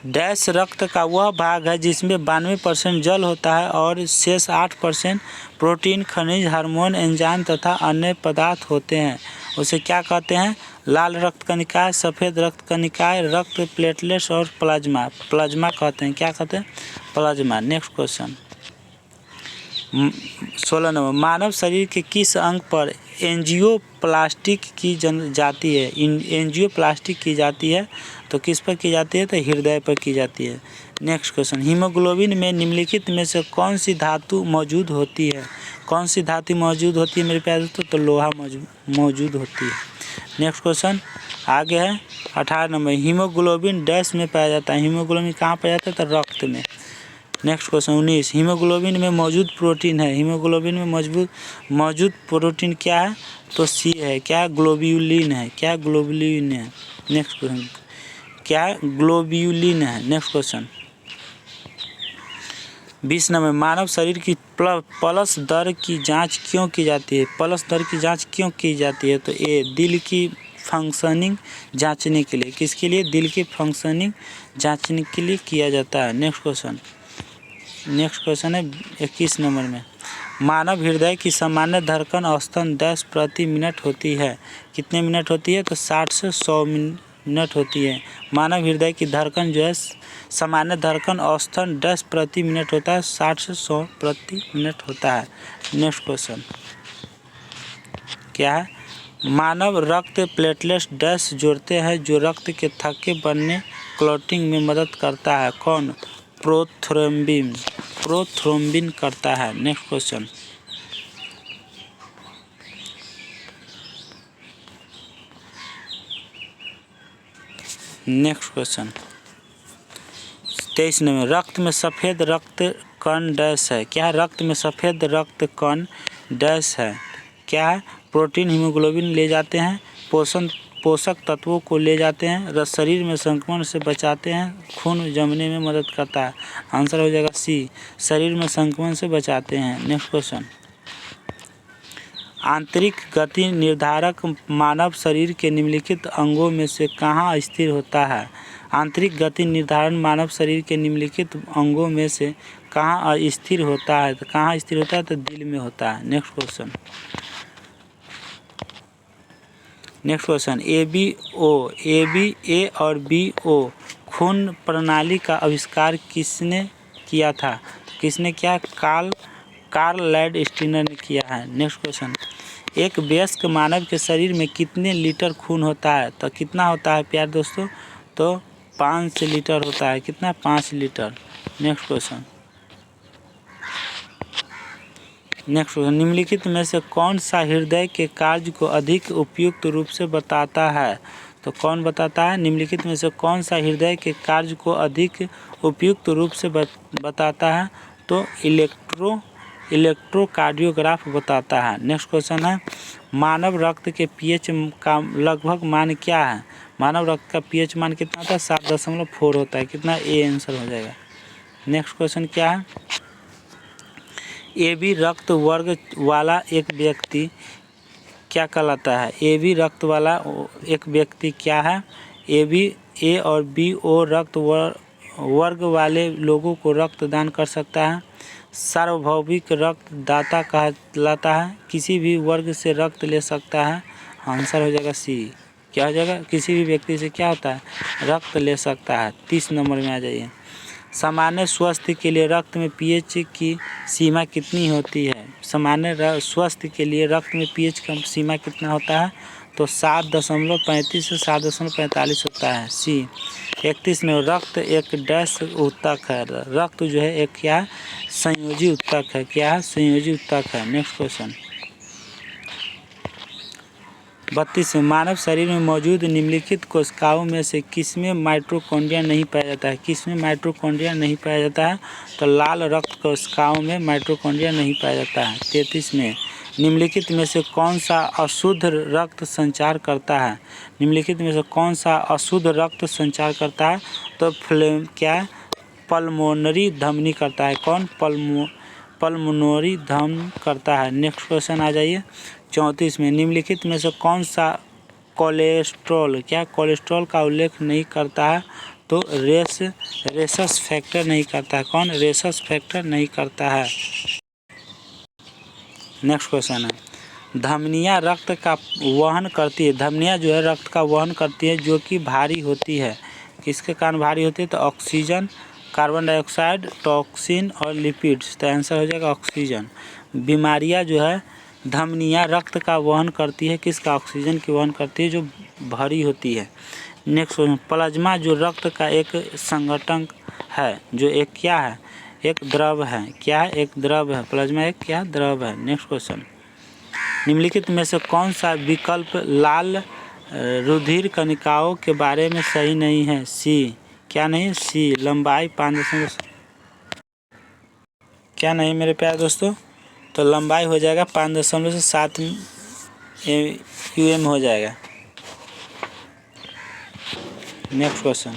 A: डैश रक्त का वह भाग है जिसमें 92% जल होता है और शेष 8% प्रोटीन, खनिज, हार्मोन, एंजाइम तथा अन्य पदार्थ होते हैं। उसे क्या कहते हैं? लाल रक्त कणिकाएं, सफ़ेद रक्त कणिकाएं, रक्त प्लेटलेट्स और प्लाज्मा कहते हैं। क्या कहते हैं? प्लाज्मा। नेक्स्ट क्वेश्चन, 16 नंबर, मानव शरीर के किस अंग पर एंजियोप्लास्टिक की जाती है? एंजियोप्लास्टिक की जाती है तो किस पर की जाती है? तो हृदय पर की जाती है। नेक्स्ट क्वेश्चन, हीमोग्लोबिन में निम्नलिखित में से कौन सी धातु मौजूद होती है? कौन सी धातु मौजूद होती है मेरे प्यारे दोस्तों? तो लोहा मौजूद होती है। नेक्स्ट क्वेश्चन आगे है 18 नंबर, हीमोग्लोबिन डैश में पाया जाता है। हीमोग्लोबिन कहाँ पाया जाता है? तो रक्त में। नेक्स्ट क्वेश्चन 19, हीमोग्लोबिन में मौजूद प्रोटीन है। हीमोग्लोबिन में मौजूद प्रोटीन क्या है? तो सी है। क्या? ग्लोब्यूलिन है। क्या? ग्लोब्यूलिन है। नेक्स्ट क्वेश्चन, क्या है? ग्लोब्यूलिन है। नेक्स्ट क्वेश्चन 20 नंबर, मानव शरीर की पल्स दर की जांच क्यों की जाती है? पल्स दर की जांच क्यों की जाती है? तो ए, दिल की फंक्शनिंग जांचने के लिए। किसके लिए? दिल की फंक्शनिंग जांचने के लिए किया जाता है। नेक्स्ट क्वेश्चन है 21 नंबर में, मानव हृदय की सामान्य धड़कन औसतन 10 प्रति मिनट होती है। कितने मिनट होती है? तो 60 से 100 मिनट होती है। मानव हृदय की धड़कन जो है सामान्य धड़कन औसतन 10 प्रति मिनट होता है, 60 से 100 प्रति मिनट होता है। नेक्स्ट क्वेश्चन क्या है? मानव रक्त प्लेटलेट्स डैश जोड़ते हैं जो रक्त के थक्के बनने क्लॉटिंग में मदद करता है। कौन? प्रोथ्रोम्बिन करता है। Next question next question 23 number, रक्त में सफ़ेद रक्त कण डैश है। क्या है? रक्त में सफ़ेद रक्त कण डैश है। क्या है? प्रोटीन, हीमोग्लोबिन ले जाते हैं, पोषक तत्वों को ले जाते हैं, शरीर में संक्रमण से बचाते हैं, खून जमने में मदद करता है। आंसर हो जाएगा सी, शरीर में संक्रमण से बचाते हैं। नेक्स्ट क्वेश्चन, आंतरिक गति निर्धारक मानव शरीर के निम्नलिखित अंगों में से कहाँ स्थिर होता है? आंतरिक गति निर्धारण मानव शरीर के निम्नलिखित अंगों में से कहाँ स्थिर होता है? तो कहाँ स्थिर होता है? तो दिल में होता है। नेक्स्ट क्वेश्चन ए और बी ओ खून प्रणाली का आविष्कार किसने किया था? तो किसने किया? कार्ल लैंडस्टीनर ने किया है। नेक्स्ट क्वेश्चन, एक वयस्क मानव के शरीर में कितने लीटर खून होता है? तो कितना होता है प्यारे दोस्तों? तो 5 लीटर होता है। कितना? 5 लीटर। नेक्स्ट क्वेश्चन निम्नलिखित में से कौन सा हृदय के कार्य को अधिक उपयुक्त रूप से बताता है? तो कौन बताता है? निम्नलिखित में से कौन सा हृदय के कार्य को अधिक उपयुक्त रूप से बताता है? तो इलेक्ट्रोकार्डियोग्राफ बताता है। नेक्स्ट क्वेश्चन है, मानव रक्त के पीएच का लगभग मान क्या है? मानव रक्त का पीएच मान कितना होता है? 7.4 होता है। कितना? ए आंसर हो जाएगा। नेक्स्ट क्वेश्चन क्या है? AB रक्त वर्ग वाला एक व्यक्ति क्या कहलाता है? AB रक्त वाला एक व्यक्ति क्या है? ए और बी ओ रक्त वर्ग वाले लोगों को रक्तदान कर सकता है। सार्वभौमिक रक्त दाता कहलाता है। किसी भी वर्ग से रक्त ले सकता है। आंसर हो जाएगा सी। क्या हो जाएगा? किसी भी व्यक्ति से क्या होता है? रक्त ले सकता है। 30 नंबर में आ जाइए। सामान्य स्वास्थ्य के लिए रक्त में पीएच की सीमा कितनी होती है? सामान्य स्वास्थ्य के लिए रक्त में पीएच का सीमा कितना होता है? तो 7.35 से 7.45 होता है। सी। 31 में रक्त एक डैश ऊतक है। रक्त जो है एक क्या है? संयोजी ऊतक है। क्या है? संयोजी ऊतक है। नेक्स्ट क्वेश्चन 32 में मानव शरीर में मौजूद निम्नलिखित कोशिकाओं में से किसमें माइटोकॉन्ड्रिया नहीं पाया जाता है? किसमें माइटोकॉन्ड्रिया नहीं पाया जाता है? तो लाल रक्त कोशिकाओं में माइटोकॉन्ड्रिया नहीं पाया जाता है। 33 में निम्नलिखित में से कौन सा अशुद्ध रक्त संचार करता है? निम्नलिखित में से कौन सा अशुद्ध रक्त संचार करता है? तो पल्मोनरी धमनी करता है। कौन? पल्मोनरी धमनी करता है। नेक्स्ट क्वेश्चन आ जाइए 34 में निम्नलिखित में से कौन सा कोलेस्ट्रॉल का उल्लेख नहीं करता है? तो रेसस फैक्टर नहीं करता है। कौन? रेसस फैक्टर नहीं करता है। नेक्स्ट क्वेश्चन है, धमनियाँ रक्त का वहन करती है। धमनियाँ जो है रक्त का वहन करती है जो कि भारी होती है। किसके कारण भारी होती है? तो ऑक्सीजन, कार्बन डाइऑक्साइड, टॉक्सिन और लिपिड्स। तो आंसर हो जाएगा ऑक्सीजन। बीमारियाँ जो है धमनियाँ रक्त का वहन करती है। किसका? ऑक्सीजन की वहन करती है जो भारी होती है। नेक्स्ट क्वेश्चन, प्लाज्मा जो रक्त का एक संघटक है, जो एक क्या है? एक द्रव है। क्या है? एक द्रव है। प्लाज्मा एक क्या? द्रव है। नेक्स्ट क्वेश्चन, निम्नलिखित में से कौन सा विकल्प लाल रुधिर कणिकाओं के बारे में सही नहीं है? सी। क्या नहीं? सी। लंबाई 5 क्या नहीं मेरे प्यारे दोस्तों? तो लंबाई हो जाएगा 5.7 mm हो जाएगा। नेक्स्ट क्वेश्चन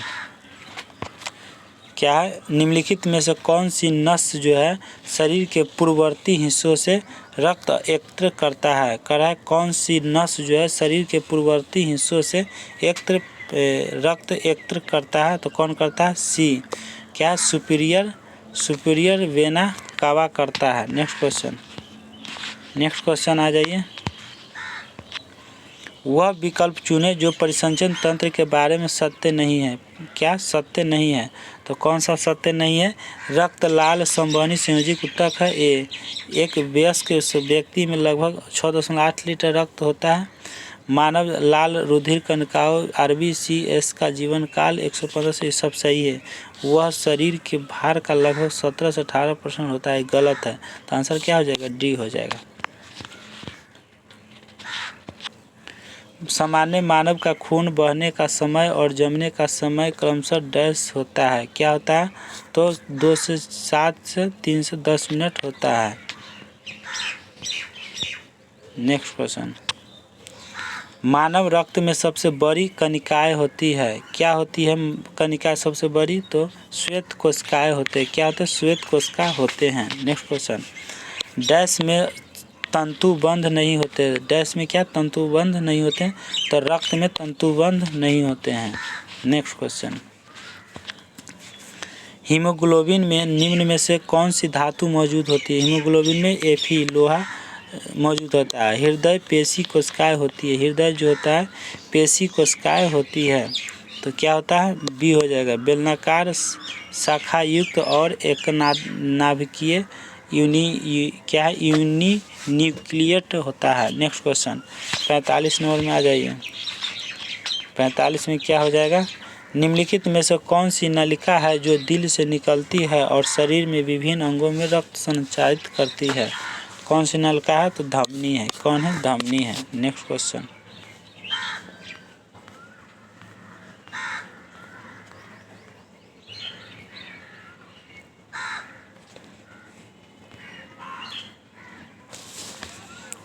A: क्या है? निम्नलिखित में से कौन सी नस जो है शरीर के पूर्ववर्ती हिस्सों से रक्त एकत्र करता है? कौन सी नस जो है शरीर के पूर्ववर्ती हिस्सों से रक्त एकत्र करता है? तो कौन करता है? सी। क्या? सुपीरियर वेना कावा करता है। नेक्स्ट क्वेश्चन आ जाइए। वह विकल्प चुने जो परिसंचन तंत्र के बारे में सत्य नहीं है। क्या सत्य नहीं है? तो कौन सा सत्य नहीं है? रक्त लाल संवहनी संयोजित ऊतक है। एक वयस्क व्यक्ति में लगभग 6.8 लीटर रक्त होता है। मानव लाल रुधिर कणिकाओं RBCs का जीवन काल 115 से सब सही है। वह शरीर के भार का लगभग 17 से 18% होता है। गलत है। तो आंसर क्या हो जाएगा? डी हो जाएगा। सामान्य मानव का खून बहने का समय और जमने का समय क्रमशः डैश होता है। क्या होता है? तो 2 से 7 से 3 से 10 मिनट होता है। नेक्स्ट क्वेश्चन, मानव रक्त में सबसे बड़ी कणिकाएं होती है। क्या होती है कणिका सबसे बड़ी? तो श्वेत कोशिकाएं होते हैं। क्या होते हैं? श्वेत कोशिका होते हैं। नेक्स्ट क्वेश्चन, डैश में तंतुबंध नहीं होते। डैश में क्या? तंतुबंध नहीं होते। तो रक्त में तंतुबंध नहीं होते हैं। नेक्स्ट क्वेश्चन, हीमोग्लोबिन में निम्न में से कौन सी धातु मौजूद होती है? हीमोग्लोबिन में Fe लोहा मौजूद होता है। हृदय पेशी कोशिकाएं होती है। हृदय जो होता है पेशी कोशिकाएं होती है। तो क्या होता है? बी हो जाएगा। बेलनाकार शाखा युक्त और एक नाभिकीय क्या है? यूनी न्यूक्लिएट होता है। नेक्स्ट क्वेश्चन 45 नंबर में आ जाइए। 45 में क्या हो जाएगा? निम्नलिखित में से कौन सी नलिका है जो दिल से निकलती है और शरीर में विभिन्न अंगों में रक्त संचारित करती है? कौन सी नलिका है? तो धमनी है। कौन है? धमनी है। नेक्स्ट क्वेश्चन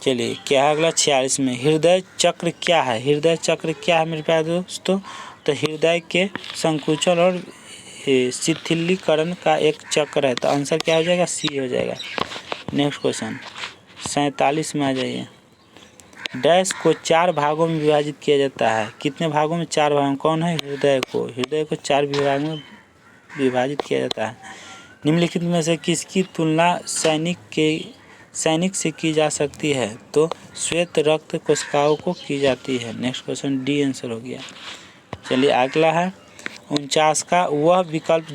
A: चलिए क्या है अगला 46 में। हृदय चक्र क्या है? हृदय चक्र क्या है मेरे प्यारे दोस्तों? तो हृदय के संकुचन और शिथिलीकरण का एक चक्र है। तो आंसर क्या हो जाएगा? सी हो जाएगा। नेक्स्ट क्वेश्चन 47 में आ जाइए। डैश को 4 भागों में विभाजित किया जाता है। कितने भागों में? 4 भागों में। कौन है? हृदय को। हृदय को 4 विभागों में विभाजित किया जाता है। निम्नलिखित में से किसकी तुलना सैनिक से की जा सकती है? तो श्वेत रक्त कोशिकाओं को की जाती है। नेक्स्ट क्वेश्चन डी आंसर हो गया। चलिए अगला है 49 का। वह विकल्प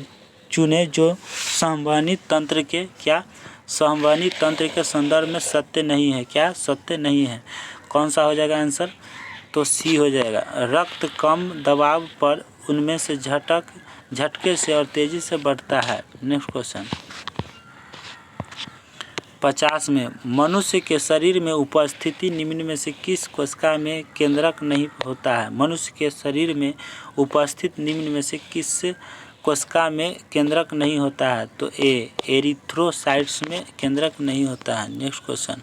A: चुने जो संवहनी तंत्र के संवहनी तंत्र के संदर्भ में सत्य नहीं है। क्या? सत्य नहीं है। कौन सा हो जाएगा आंसर? तो सी हो जाएगा। रक्त कम दबाव पर उनमें से झटके से और तेजी से बढ़ता है। नेक्स्ट क्वेश्चन 50 में। मनुष्य के शरीर में उपस्थिति निम्न में से किस कोशिका में केंद्रक नहीं होता है? मनुष्य के शरीर में उपस्थित निम्न में से किस कोशिका में केंद्रक नहीं होता है? तो एरिथ्रोसाइट्स में केंद्रक नहीं होता है। नेक्स्ट क्वेश्चन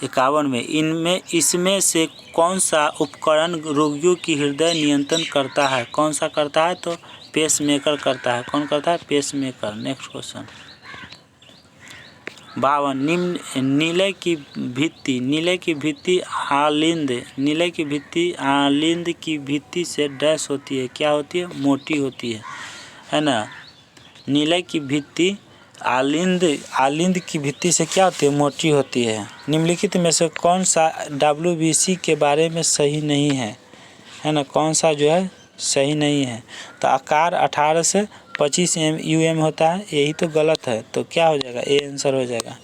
A: 51 में। इसमें से कौन सा उपकरण रोगियों की हृदय नियंत्रण करता है? कौन सा करता है? तो पेसमेकर करता है। कौन करता है? पेसमेकर। नेक्स्ट क्वेश्चन 52 नीले की आलिंद की भित्ति से डैश होती है। क्या होती है? मोटी होती है ना। नीले की भित्ति आलिंद की भित्ति से क्या होती है? मोटी होती है। निम्नलिखित में से कौन सा WBC के बारे में सही नहीं है ना? कौन सा जो है सही नहीं है? तो आकार 18 से 25 mm होता है। यही तो गलत है। तो क्या हो जाएगा? ए आंसर हो जाएगा।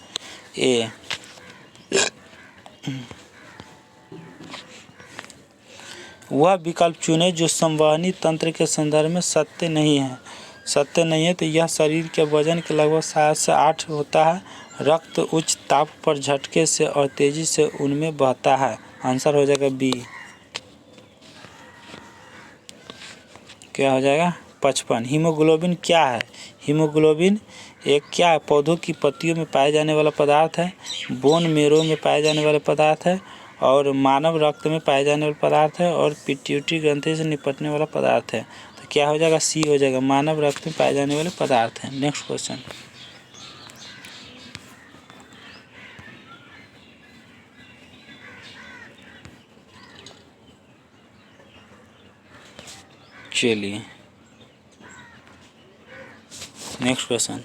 A: ए वह विकल्प चुने जो संवहनी तंत्र के संदर्भ में सत्य नहीं है। तो यह शरीर के वजन के लगभग 7 से 8 होता है। रक्त उच्च ताप पर झटके से और तेजी से उनमें बहता है। आंसर हो जाएगा बी। क्या हो जाएगा? 55 हीमोग्लोबिन क्या है? हीमोग्लोबिन एक क्या है? पौधों की पत्तियों में पाए जाने वाला पदार्थ है। बोन मेरो में पाए जाने वाला पदार्थ है और मानव रक्त में पाए जाने वाला पदार्थ है और पिट्यूटरी ग्रंथि से निपटने वाला पदार्थ है। तो क्या हो जाएगा? सी हो जाएगा। मानव रक्त में पाए जाने वाले पदार्थ है। नेक्स्ट क्वेश्चन चलिए नेक्स्ट क्वेश्चन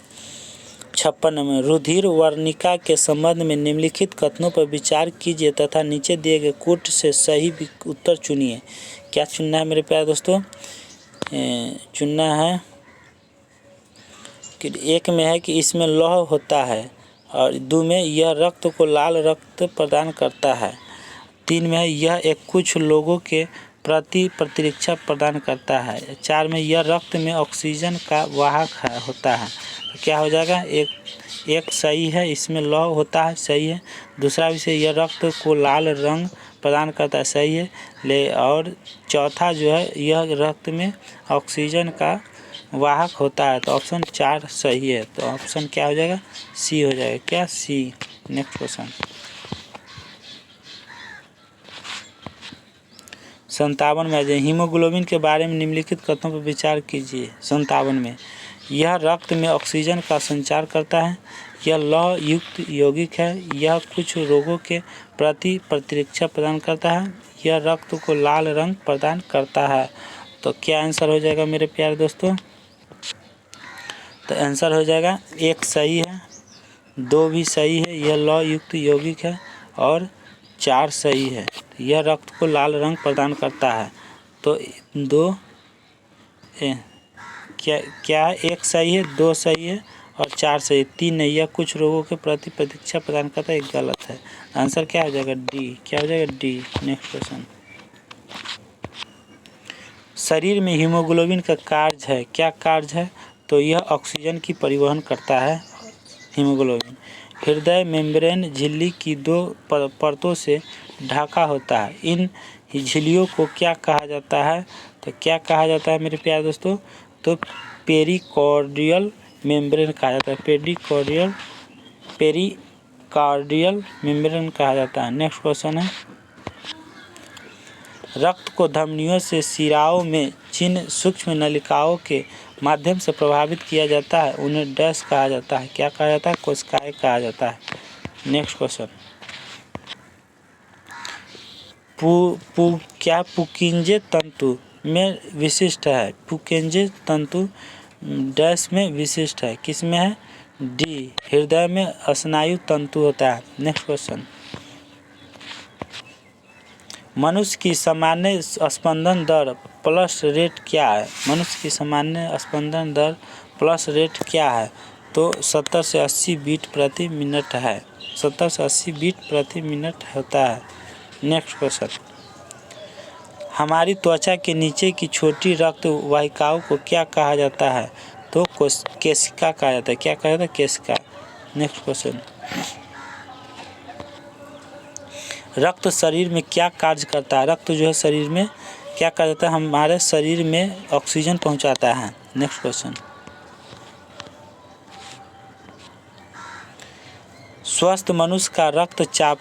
A: 56 में। रुधिर वर्णिका के संबंध में निम्नलिखित कथनों पर विचार कीजिए तथा नीचे दिए गए कोट से सही उत्तर चुनिए। क्या चुनना है मेरे प्यारे दोस्तों? चुनना है कि एक में है कि इसमें लौह होता है और 2 में यह रक्त को लाल रक्त प्रदान करता है। 3 में यह एक कुछ लोगों के प्रति प्रतिरक्षा प्रदान करता है। 4 में यह रक्त में ऑक्सीजन का वाहक होता है। तो क्या हो जाएगा? एक सही है। इसमें लौह होता है, सही है। दूसरा विषय यह रक्त को लाल रंग प्रदान करता है, सही है। और चौथा जो है यह रक्त में ऑक्सीजन का वाहक होता है। तो ऑप्शन 4 सही है। तो ऑप्शन क्या हो जाएगा? सी हो जाएगा। क्या? सी। नेक्स्ट क्वेश्चन 57 में आ जाए। हीमोग्लोबिन के बारे में निम्नलिखित कथनों पर विचार कीजिए। 57 में यह रक्त में ऑक्सीजन का संचार करता है। यह लौह युक्त यौगिक है। यह कुछ रोगों के प्रति प्रतिरक्षा प्रदान करता है। यह रक्त को लाल रंग प्रदान करता है। तो क्या आंसर हो जाएगा मेरे प्यारे दोस्तों? तो आंसर हो जाएगा 1 सही है, 2 भी सही है, यह लौ युक्त यौगिक है, और 4 सही है। यह रक्त को लाल रंग प्रदान करता है। तो 2 क्या 1 सही है, 2 सही है और 4 सही, 3 नहीं। यह कुछ रोगों के प्रति प्रतिरक्षा प्रदान करता है, एक गलत है। आंसर क्या हो जाएगा? डी। क्या हो जाएगा? डी। Next question. शरीर में हीमोग्लोबिन का कार्य है, क्या कार्य है? तो यह ऑक्सीजन की परिवहन करता है, हीमोग्लोबिन। हृदय मेम्ब्रेन झिल्ली की 2 परतों से ढका होता है। इन झिल्लियों को क्या कहा जाता है? तो क्या कहा जाता है मेरे प्यारे दोस्तों? तो पेरिकार्डियल मेम्ब्रेन कहा जाता है, पेरिकार्डियल मेम्ब्रेन कहा जाता है। नेक्स्ट क्वेश्चन है, रक्त को धमनियों से शिराओं में जिन सूक्ष्म नलिकाओं के माध्यम से प्रभावित किया जाता है उन्हें डैश कहा जाता है, क्या कहा जाता है? कोशिकाएं कहा जाता है। नेक्स्ट क्वेश्चन, क्या पुकिंजे तंतु में विशिष्ट है? पुकिंजे तंतु डैश में विशिष्ट है, किस में है? डी। हृदय में स्नायु तंतु होता है। नेक्स्ट क्वेश्चन, मनुष्य की सामान्य स्पंदन दर प्लस रेट क्या है? मनुष्य की सामान्य स्पंदन दर प्लस रेट क्या है? तो 70 से 80 बीट प्रति मिनट है, 70 से 80 बीट प्रति मिनट होता है। नेक्स्ट क्वेश्चन, हमारी त्वचा के नीचे की छोटी रक्त वाहिकाओं को क्या कहा जाता है? तो केशिका कहा जाता है, क्या कहा जाता है? केशिका। नेक्स्ट क्वेश्चन, रक्त शरीर में क्या कार्य करता है? रक्त जो है शरीर में क्या कार्य करता है? हमारे शरीर में ऑक्सीजन पहुंचाता है। नेक्स्ट क्वेश्चन, स्वस्थ मनुष्य का रक्तचाप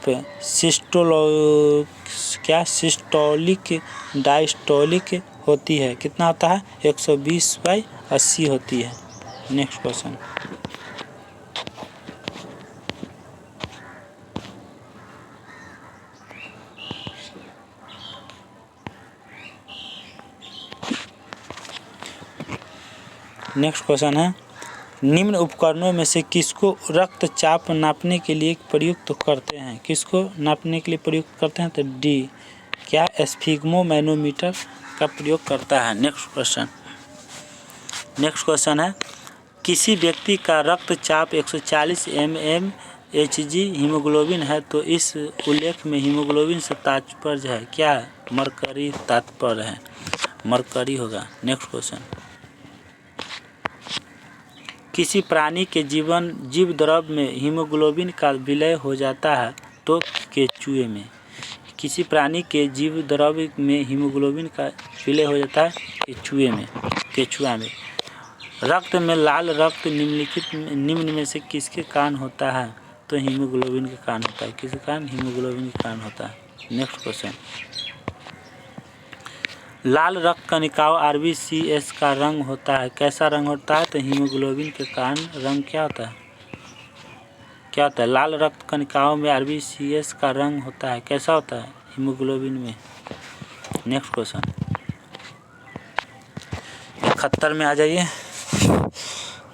A: सिस्टोलिक डायस्टोलिक होती है, कितना होता है? 120/80 होती है। नेक्स्ट क्वेश्चन, नेक्स्ट क्वेश्चन है, निम्न उपकरणों में से किसको रक्तचाप नापने के लिए प्रयुक्त करते हैं? किसको नापने के लिए प्रयुक्त करते हैं? तो डी। क्या स्फिग्मोमैनोमीटर का प्रयोग करता है। नेक्स्ट क्वेश्चन है, किसी व्यक्ति का रक्तचाप 140 mmHg हीमोग्लोबिन है तो इस उल्लेख में हीमोग्लोबिन से तात्पर्य है क्या? मरकरी तात्पर्य है, मरकरी होगा। नेक्स्ट क्वेश्चन, किसी प्राणी के जीव द्रव में हीमोग्लोबिन का विलय हो जाता है तो केचुए में। किसी प्राणी के जीव द्रव में हीमोग्लोबिन का विलय हो जाता है केचुआ में। रक्त में लाल रक्त निम्न में से किसके कारण होता है? तो हीमोग्लोबिन के कारण होता है, किसके कारण? हीमोग्लोबिन के कारण होता है। नेक्स्ट क्वेश्चन, लाल रक्त कणिकाओं RBCs का रंग होता है, कैसा रंग होता है? तो हीमोग्लोबिन के कारण रंग क्या होता है? क्या होता है? लाल रक्त कणिकाओं में RBCs का रंग होता है, कैसा होता है? हीमोग्लोबिन में। नेक्स्ट क्वेश्चन, 71 में आ जाइए।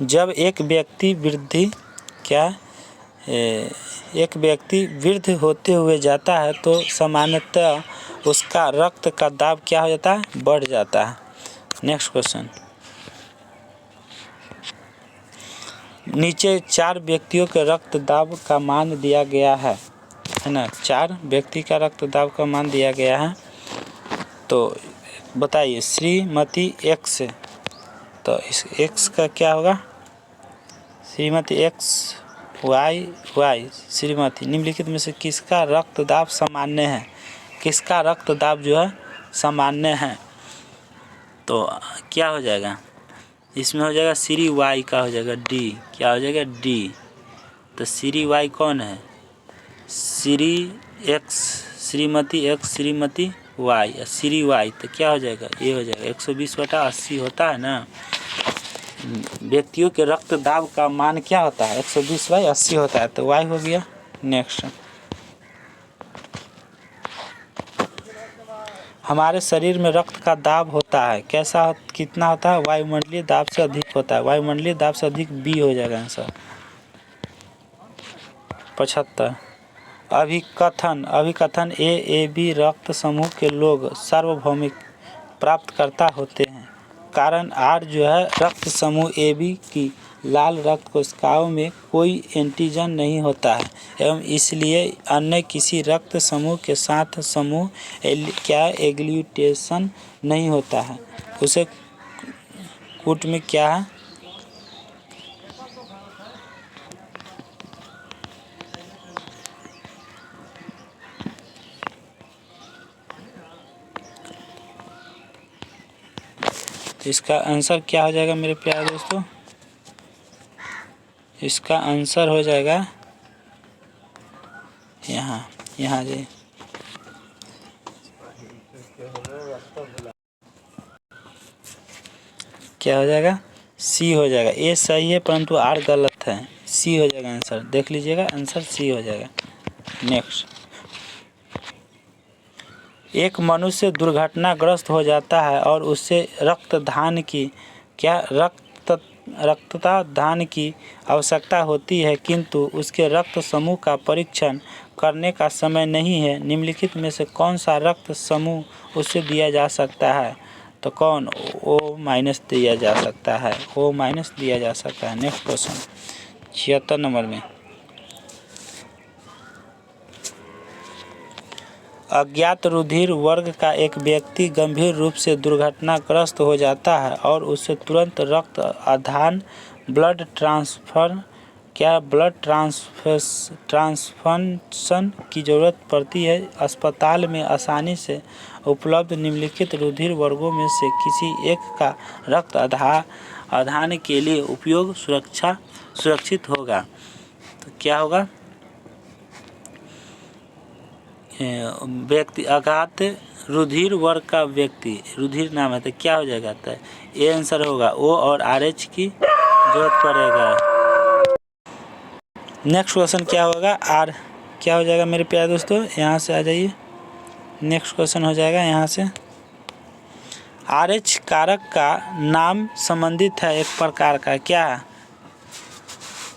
A: जब एक व्यक्ति वृद्ध होते हुए जाता है तो सामान्यतः उसका रक्त का दाब क्या हो जाता है? बढ़ जाता है। नेक्स्ट क्वेश्चन, नीचे 4 व्यक्तियों के रक्त दाब का मान दिया गया है ना? 4 व्यक्ति का रक्त दाब का मान दिया गया है, तो बताइए। श्रीमती एक्स, तो इस एक्स का क्या होगा? श्रीमती एक्स वाई श्रीमती, निम्नलिखित में से किसका रक्त दाब सामान्य है? किसका रक्त दाब जो है सामान्य है? तो क्या हो जाएगा इसमें? हो जाएगा श्री वाई का हो जाएगा डी। क्या हो जाएगा? डी। तो श्री वाई कौन है? Shrimati X Shrimati Y, Shri Y, तो क्या हो जाएगा? ये हो जाएगा 120/80 होता है ना। व्यक्तियों के रक्त दाब का मान क्या होता है? 120/80 होता है, तो वाई हो गया। नेक्स्ट, हमारे शरीर में रक्त का दाब होता है कैसा, कितना होता है? वायुमंडलीय दाब से अधिक होता है। वायुमंडलीय दाब से अधिक बी हो जाएगा आंसर। 75। अभिकथन ए बी रक्त समूह के लोग सार्वभौमिक प्राप्तकर्ता होते हैं। कारण आर जो है, रक्त समूह ए बी की लाल रक्त कोशिकाओं में कोई एंटीजन नहीं होता है एवं इसलिए अन्य किसी रक्त समूह के साथ समूह क्या एग्लूटेशन नहीं होता है। उसे कूट में क्या है? इसका आंसर क्या हो जाएगा मेरे प्यारे दोस्तों? इसका आंसर हो जाएगा यहाँ जाइए, क्या हो जाएगा? सी हो जाएगा। ए सही है परंतु आर गलत है। सी हो जाएगा आंसर, देख लीजिएगा आंसर सी हो जाएगा। नेक्स्ट, एक मनुष्य दुर्घटनाग्रस्त हो जाता है और उससे रक्तदान की आवश्यकता होती है किंतु उसके रक्त समूह का परीक्षण करने का समय नहीं है। निम्नलिखित में से कौन सा रक्त समूह उसे दिया जा सकता है? तो कौन? O- दिया जा सकता है। O- दिया जा सकता है। नेक्स्ट क्वेश्चन 76 नंबर में, अज्ञात रुधिर वर्ग का एक व्यक्ति गंभीर रूप से दुर्घटनाग्रस्त हो जाता है और उसे तुरंत रक्त आधान ब्लड ट्रांसफर की जरूरत पड़ती है। अस्पताल में आसानी से उपलब्ध निम्नलिखित रुधिर वर्गों में से किसी एक का रक्त आधान के लिए उपयोग सुरक्षित होगा। तो क्या होगा? व्यक्ति अज्ञात रुधिर वर्ग का व्यक्ति, रुधिर नाम है तो क्या हो जाएगा? तो ए आंसर होगा। ओ और आर एच की जरूरत पड़ेगा। नेक्स्ट क्वेश्चन क्या होगा? आर क्या हो जाएगा मेरे प्यारे दोस्तों? यहाँ से आ जाइए, नेक्स्ट क्वेश्चन हो जाएगा यहाँ से। आर एच कारक का नाम संबंधित है एक प्रकार का, क्या?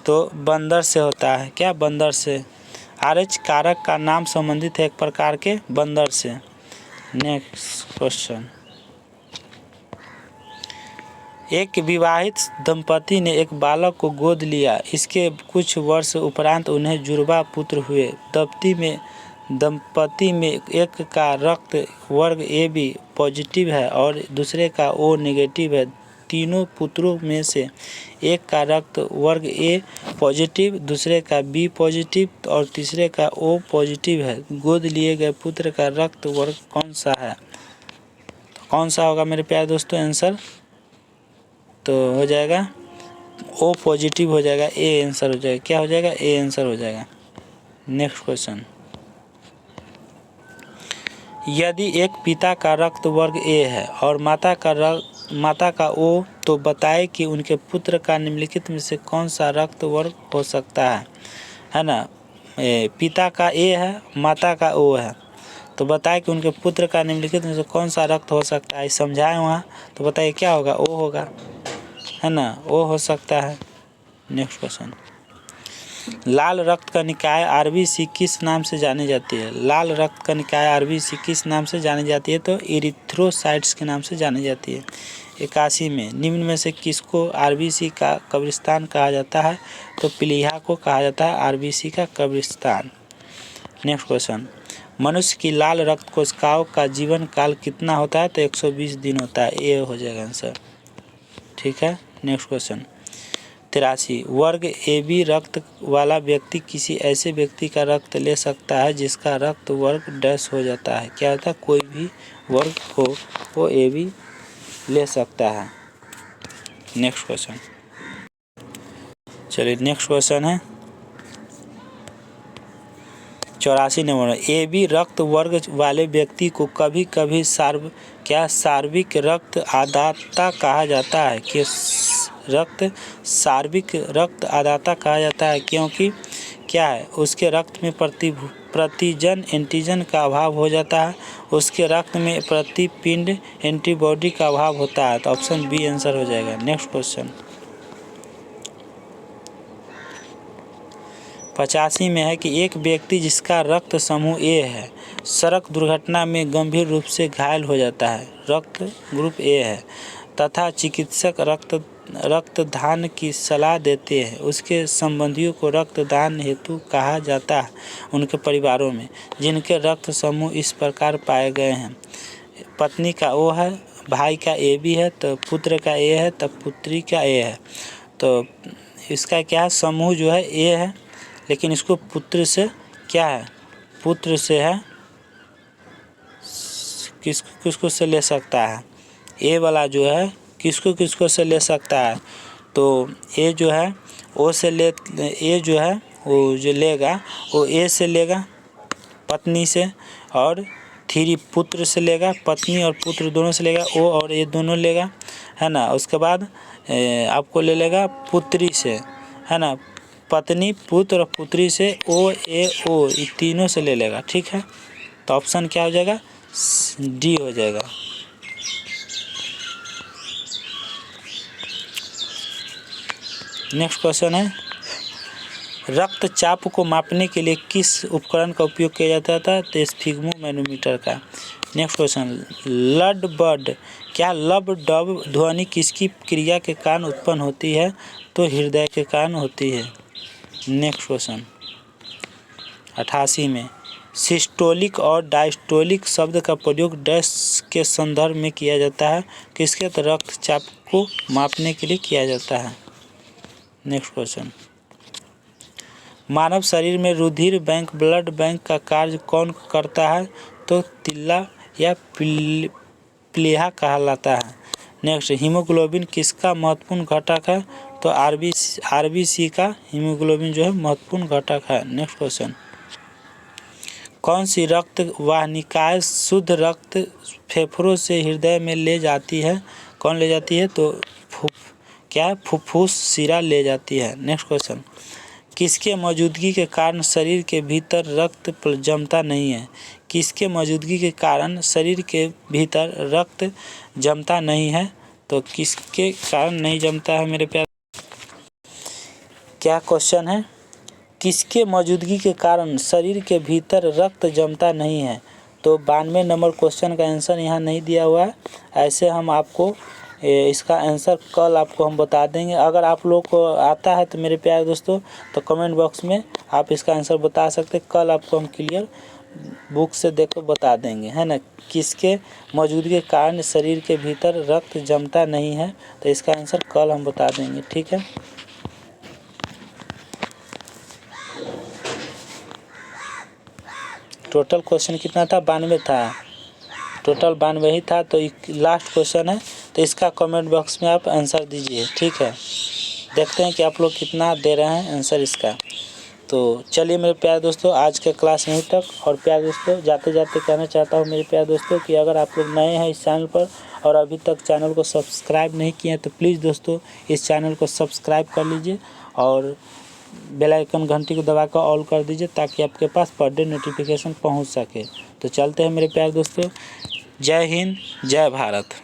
A: तो बंदर से होता है। क्या? बंदर से। आर एच कारक का नाम संबंधित है एक प्रकार के बंदर से। नेक्स्ट क्वेश्चन, एक विवाहित दंपति ने एक बालक को गोद लिया। इसके कुछ वर्ष उपरांत उन्हें जुड़वा पुत्र हुए। दंपति में एक का रक्त वर्ग ए बी पॉजिटिव है और दूसरे का ओ नेगेटिव है। तीनों पुत्रों में से एक का रक्त वर्ग ए पॉजिटिव, दूसरे का बी पॉजिटिव और तीसरे का ओ पॉजिटिव है। गोद लिए गए पुत्र का रक्त वर्ग कौन सा है? तो कौन सा होगा मेरे प्यारे दोस्तों आंसर? तो हो जाएगा ओ पॉजिटिव हो जाएगा। ए आंसर हो जाएगा। क्या हो जाएगा? ए आंसर हो जाएगा। नेक्स्ट क्वेश्चन, यदि एक पिता का रक्त वर्ग ए है और माता का ओ, तो बताए कि उनके पुत्र का निम्नलिखित में से कौन सा रक्त वर्ग हो सकता है ना? पिता का ए है, माता का ओ है, तो बताए कि उनके पुत्र का निम्नलिखित में से कौन सा रक्त हो सकता है। समझाएं वहाँ, तो बताइए क्या होगा? ओ होगा, है ना? ओ हो सकता है। नेक्स्ट क्वेश्चन, लाल रक्त कणिकाएं आरबीसी किस नाम से जानी जाती है? लाल रक्त कणिकाएं आरबीसी किस नाम से जानी जाती है? तो इरिथ्रोसाइट्स के नाम से जानी जाती है। 81 में, निम्न में से किसको आरबीसी का कब्रिस्तान कहा जाता है? तो प्लीहा को कहा जाता है आरबीसी का कब्रिस्तान। नेक्स्ट क्वेश्चन, मनुष्य की लाल रक्त कोशिकाओं का जीवन काल कितना होता है? तो 120 दिन होता है। ए हो जाएगा आंसर। ठीक है। नेक्स्ट क्वेश्चन 83, वर्ग ए बी रक्त वाला व्यक्ति किसी ऐसे व्यक्ति का रक्त ले सकता है जिसका रक्त वर्ग डैश हो जाता है। क्या होता है? कोई भी वर्ग हो वो ए बी ले सकता है। नेक्स्ट क्वेश्चन, चलिए नेक्स्ट क्वेश्चन है 84 नंबर। ए बी रक्त वर्ग वाले व्यक्ति को कभी कभी सार्विक रक्त आदाता कहा जाता है। कि सार्विक रक्त आदाता कहा जाता है क्योंकि क्या है? उसके रक्त में प्रतिजन एंटीजन का अभाव हो जाता है, उसके रक्त में प्रतिपिंड एंटीबॉडी का अभाव होता है। तो ऑप्शन बी आंसर हो जाएगा। नेक्स्ट क्वेश्चन 85 में है कि एक व्यक्ति जिसका रक्त समूह ए है सड़क दुर्घटना में गंभीर रूप से घायल हो जाता है, रक्त ग्रुप ए है, तथा चिकित्सक रक्तदान की सलाह देते हैं। उसके संबंधियों को रक्तदान हेतु कहा जाता है उनके परिवारों में जिनके रक्त समूह इस प्रकार पाए गए हैं। पत्नी का ओ है, भाई का ए बी है, तो पुत्र का ए है, तो पुत्री का ए है। तो इसका क्या है, समूह जो है ए है, लेकिन इसको पुत्र से क्या है, पुत्र से है, किसको से ले सकता है, ए वाला जो है किसको से ले सकता है। तो ए जो है ओ से ले, ए जो है वो जो लेगा वो ए से लेगा पत्नी से, और 3 पुत्र से लेगा, पत्नी और पुत्र दोनों से लेगा, ओ और ए दोनों लेगा, है ना। उसके बाद आपको ले लेगा पुत्री से, है ना, पत्नी पुत्र और पुत्री से ओ ए ओ ये तीनों से ले लेगा, ठीक है। तो ऑप्शन क्या हो जाएगा, डी हो जाएगा। नेक्स्ट क्वेश्चन है रक्तचाप को मापने के लिए किस उपकरण का उपयोग किया जाता था, तो स्फिग्मोमैनोमीटर का। नेक्स्ट क्वेश्चन लड बड क्या लब डब ध्वनि किसकी क्रिया के कारण उत्पन्न होती है, तो हृदय के कारण होती है। नेक्स्ट क्वेश्चन 88 में सिस्टोलिक और डायस्टोलिक शब्द का प्रयोग डैश के संदर्भ में किया जाता है, किसके, तो रक्तचाप को मापने के लिए किया जाता है। नेक्स्ट क्वेश्चन मानव शरीर में रुधिर बैंक ब्लड बैंक का कार्य कौन करता है, तो तिल्ला या प्लीहा कहलाता है। नेक्स्ट हीमोग्लोबिन किसका महत्वपूर्ण घटक है, तो आरबीसी का हीमोग्लोबिन जो है महत्वपूर्ण घटक है। नेक्स्ट क्वेश्चन कौन सी रक्त वाहिनिकाएं शुद्ध रक्त फेफड़ों से हृदय में ले जाती है, कौन ले जाती है, तो क्या फुफ्फुस शिरा ले जाती है। नेक्स्ट क्वेश्चन किसके मौजूदगी के कारण शरीर के भीतर रक्त जमता नहीं है, किसके मौजूदगी के कारण शरीर के भीतर रक्त जमता नहीं है, तो किसके कारण नहीं जमता है मेरे प्यारे। क्या क्वेश्चन है, किसके मौजूदगी के कारण शरीर के भीतर रक्त जमता नहीं है, तो 92 नंबर क्वेश्चन का आंसर यहाँ नहीं दिया हुआ है। ऐसे हम आपको इसका आंसर कल आपको हम बता देंगे। अगर आप लोग को आता है तो मेरे प्यारे दोस्तों तो कमेंट बॉक्स में आप इसका आंसर बता सकते हैं। कल आपको हम क्लियर बुक से देखो बता देंगे, है ना, किसके मौजूदगी के कारण शरीर के भीतर रक्त जमता नहीं है, तो इसका आंसर कल हम बता देंगे, ठीक है। टोटल क्वेश्चन कितना था, 92 था, टोटल 92 ही था। तो लास्ट क्वेश्चन है, तो इसका कमेंट बॉक्स में आप आंसर दीजिए, ठीक है। देखते हैं कि आप लोग कितना दे रहे हैं आंसर इसका। तो चलिए मेरे प्यारे दोस्तों आज का क्लास यहीं तक। और प्यारे दोस्तों जाते जाते कहना चाहता हूँ मेरे प्यारे दोस्तों कि अगर आप लोग नए हैं इस चैनल पर और अभी तक चैनल को सब्सक्राइब नहीं किए हैं तो प्लीज़ दोस्तों इस चैनल को सब्सक्राइब कर लीजिए और बेल आइकन घंटी को दबाकर ऑल कर दीजिए ताकि आपके पास पर डे नोटिफिकेशन पहुंच सके। तो चलते हैं मेरे प्यारे दोस्तों, जय हिंद जय भारत।